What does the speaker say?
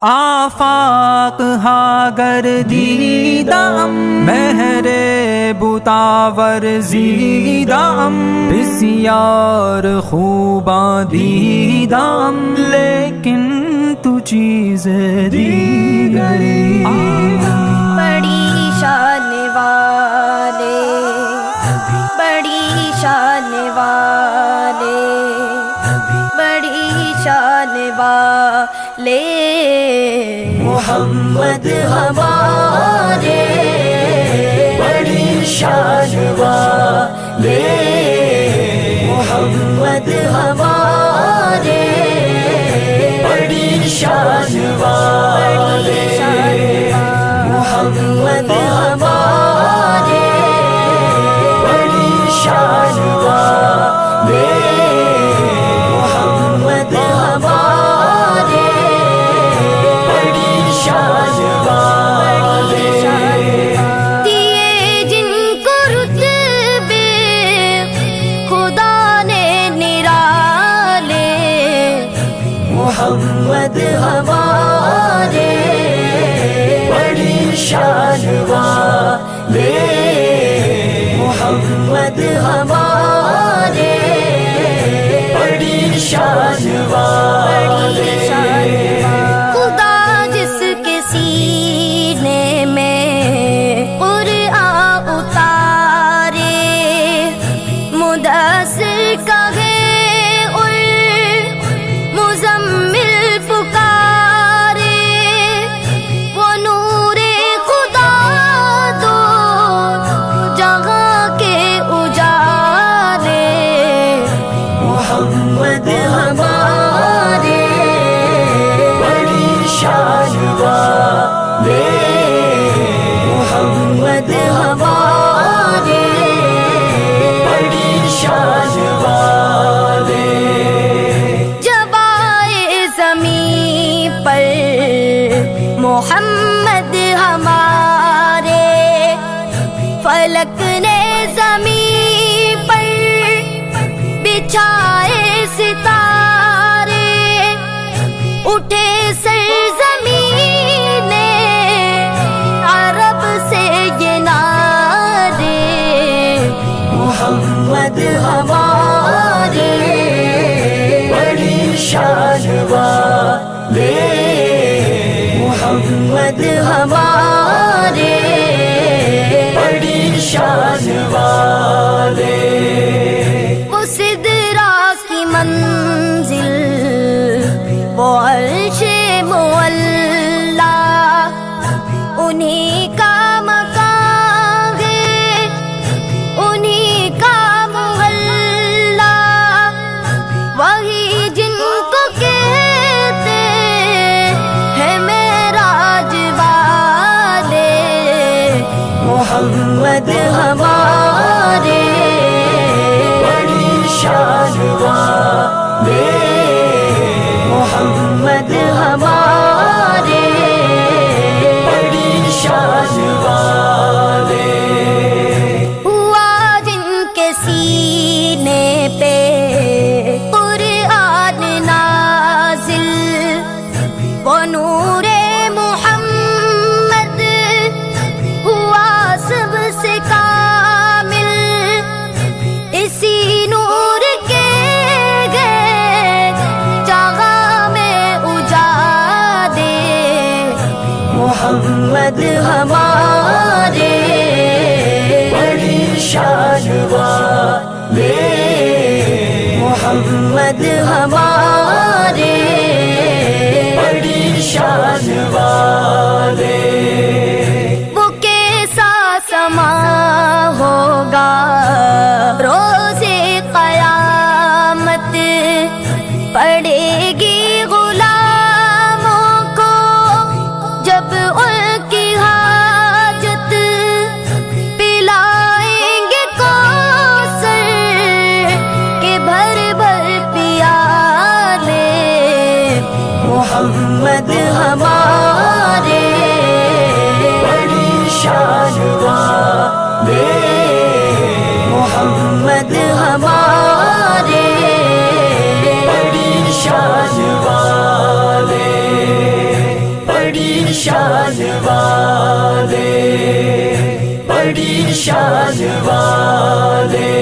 آفاق ہا گردیدم مہر بتاور زیدم بسیار خوباں دیدم لیکن تو چیز دیگری بڑی شان والے بڑی شان والے بڑی شان والے محمد ہمارے بڑی شان والے محمد ہمارے بڑی شان والے محمد ہمارے بڑی شان والے محمد ہمارے بڑی شان والے دیے جن کو رتبے خدا نے نرالے محمد ہمارے بڑی شان والے محمد ہمارے بڑی شان والے خدا جس کے سینے میں قرآن اتارے مدثر کہے اور مزمل پکارے وہ نور خدا دو جہاں کے اجالے محمد ہمارے بڑی شان والے محمد ہمارے بڑی شان والے جب آئے زمین پر محمد ہمارے فلک نے زمین پر بچھائے ستارے اٹھے سرزمین عرب سے یہ نعرے محمد ہمارے بڑی شان والے محمد ہمارے بڑی شان والے وہ سدرا کی منزل وہ عرش معلا انہی کا مقام ہے انہی کا محلہ وہی جن کو کہتے ہیں معراج والے محمد ہمارے بڑی شان والے محمد ہمارے بڑی شان والے ہوا جن کے سینے پہ قرآن نازل وہ نور محمد ہوا سب سے کامل اسی نور کے گئے جگہ میں اجالے محمد ہمارے بڑی شان والے محمد ہمارے بڑی شان والے وہ کیسا سما ہوگا روزے قیامت پڑے گی غلاموں کو جب ان کی حاجت پلائیں گے کوثر کے بھر بھر پیالے بڑی شان والے، بڑی شان والے.